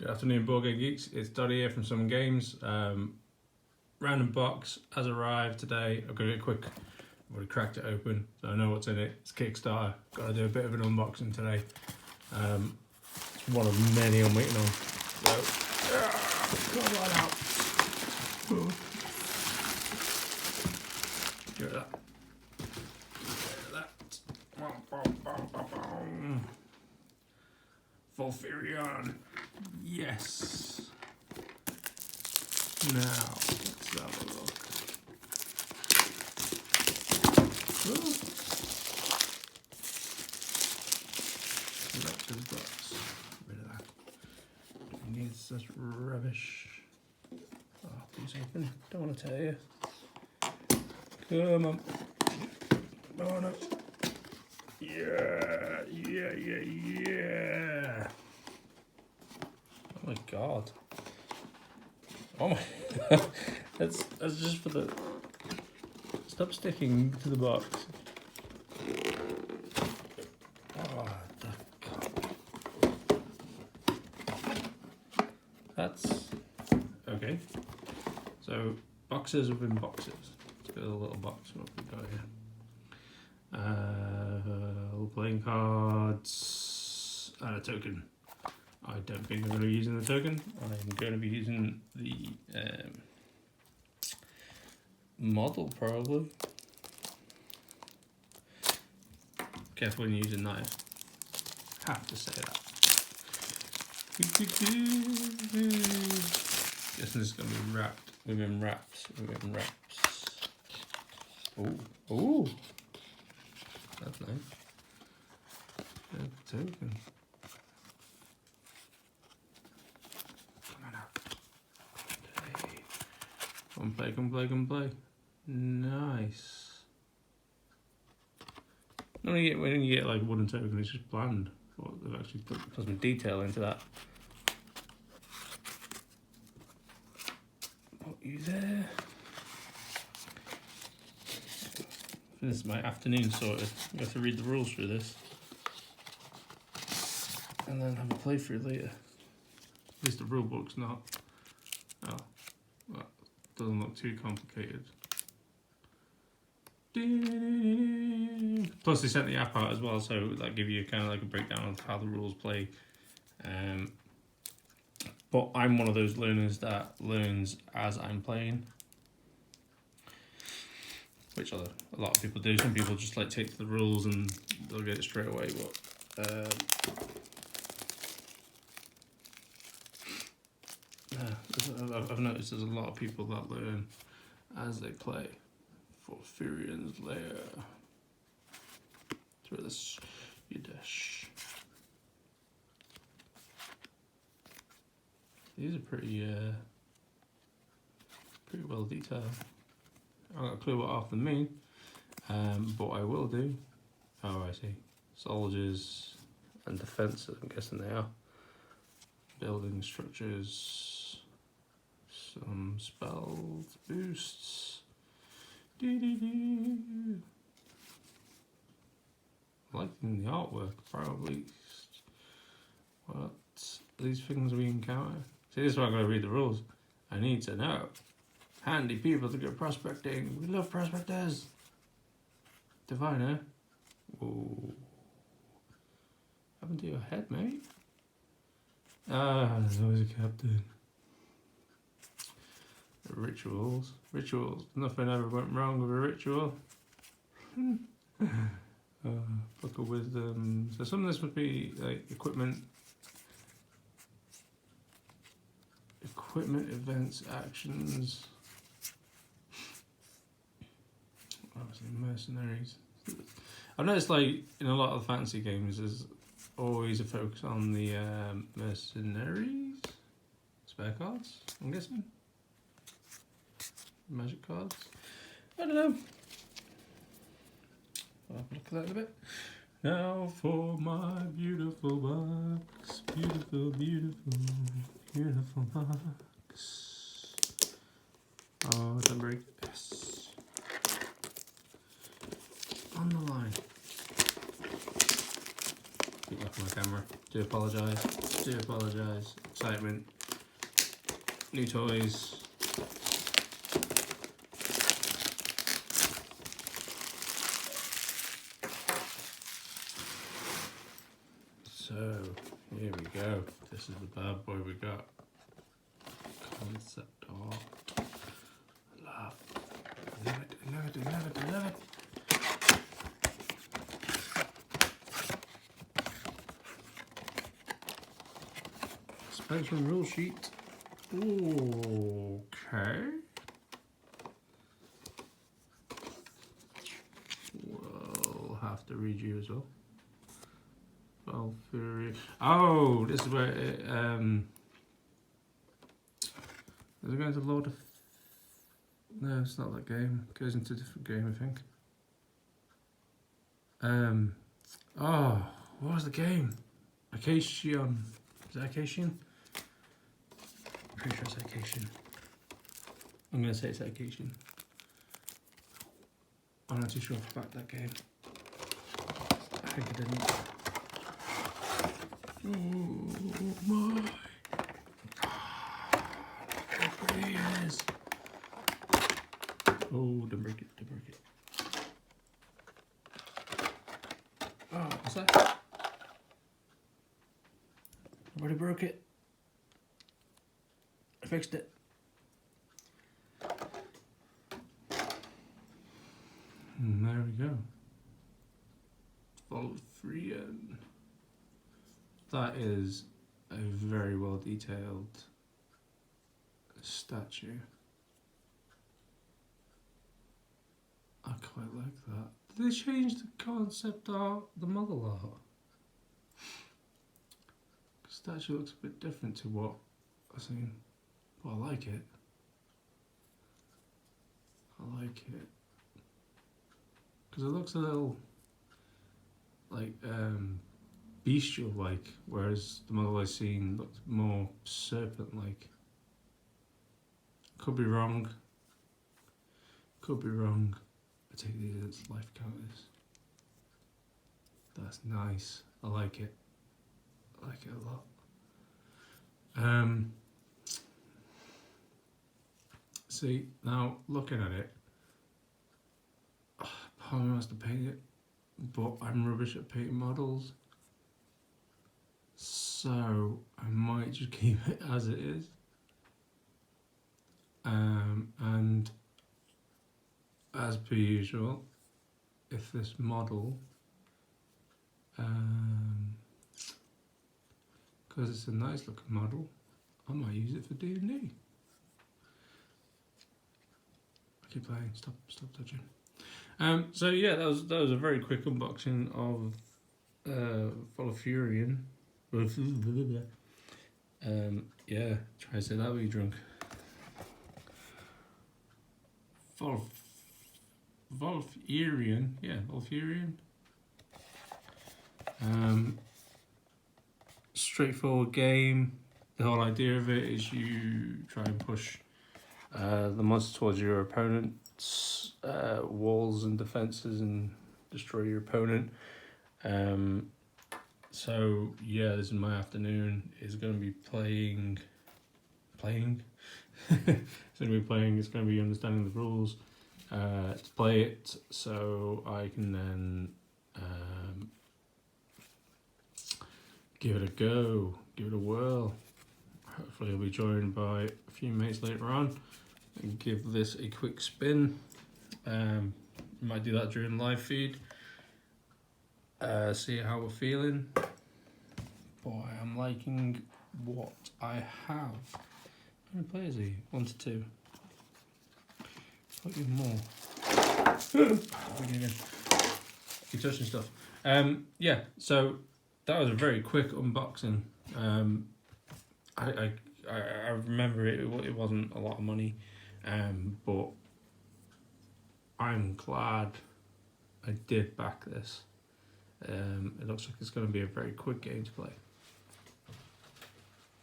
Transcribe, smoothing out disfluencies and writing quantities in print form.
Good afternoon, Boardgame Geeks. It's Doddy here from Some Games. Random box has arrived today. I've got it quick. I've already cracked it open, so I know what's in it. It's Kickstarter. Got to do a bit of an unboxing today. It's one of many I'm waiting on. So, come on out. Give it that. Volfyirion. Yes. Now, let's have a look. Ooh. Collector's box. Rid of that. Don't need such rubbish. Oh, please open. Don't want to tell you. Come on. Oh no. Yeah. Oh my god. Oh my. that's just for the. Stop sticking to the box. Oh, that's okay. So boxes within boxes. Let's go to the little box. What we got here? Playing cards and a token. I don't think I'm going to be using the token. I'm going to be using the model probably. Careful when you're using knife. Have to say that. Guessing this is going to be wrapped within wraps. Oh, that's nice. A token. Come on out. Come play. Nice. When you get like a wooden token, it's just bland. But they've actually put some detail into that. Put you there. This is my afternoon sorted. You have to read the rules through this. And then have a playthrough later. At least the rule book's not. Oh, that doesn't look too complicated. Plus they sent the app out as well, so that give you kind of like a breakdown of how the rules play. But I'm one of those learners that learns as I'm playing, which a lot of people do. Some people just like take to the rules and they'll get it straight away. But I've noticed there's a lot of people that learn as they play. Volfyrion's lair. Through this, you dash. These are pretty well detailed. I've got a clue what half of them mean, but I will do. Oh, I see. Soldiers and defences, I'm guessing they are. Building structures, some spells, boosts. Liking the artwork, probably. What these things we encounter? See, this is why I'm going to read the rules. I need to know. Handy people to go prospecting. We love prospectors. Diviner. Whoa. Happened to your head, mate? Ah, there's always a captain. Rituals. Nothing ever went wrong with a ritual. Book of Wisdom. So some of this would be like equipment, events, actions. Obviously, mercenaries. I've noticed, like in a lot of fantasy games, there's always a focus on the mercenaries. Spare cards, I'm guessing. Magic cards. I don't know. I'll have a look at that in a bit. Now for my beautiful box. Beautiful box. Oh, don't break. Yes. On the line. Keep looking at my camera. Do apologise. Do apologise. Excitement. New toys. So, here we go. This is the bad boy we got. Concept art. Love. I love it, I love it, I love it, I love it. Expansion rule sheet. Okay. We'll have to read you as well. Volfyirion. Oh, this is where it, is it going to load of... No, it's not that game. It goes into a different game, I think. Oh, what was the game? Acacion. Is it Acacion? Pretty sure it's Acacion. I'm going to say it's Acacion. I'm not too sure if I backed that game. I think I didn't. Oh my! Look how pretty it is. Oh, don't break it, don't break it. Oh, what's that? Nobody broke it. I fixed it. And there we go. Volfyirion. That is a very well detailed statue. I quite like that. Did they change the concept art, the model art? The statue looks a bit different to what I've seen, but I like it. I like it. Because it looks a little like bestial like, whereas the model I've seen looked more serpent like. Could be wrong. Could be wrong. I take these as life counters. That's nice. I like it. I like it a lot. See, now looking at it, part of me wants to paint it, but I'm rubbish at painting models. So I might just keep it as it is. And as per usual, if this model, because it's a nice looking model, I might use it for D&D. I keep playing, stop touching. So yeah, that was a very quick unboxing of Volfyirion. Yeah, try to say that when you're drunk. Volfyirion, yeah, Volfyirion. Straightforward game. The whole idea of it is you try and push the monster towards your opponent's walls and defenses and destroy your opponent. So yeah, this is my afternoon. Is going to be playing. It's going to be playing. It's going to be understanding the rules to play it, so I can then give it a go, give it a whirl. Hopefully I'll be joined by a few mates later on and give this a quick spin. Might do that during the live feed. See how we're feeling. Boy, I'm liking what I have. How many players are you? 1 to 2. Not even more. Keep touching stuff. Yeah, so that was a very quick unboxing. I remember it wasn't a lot of money, but I'm glad I did back this. It looks like it's going to be a very quick game to play.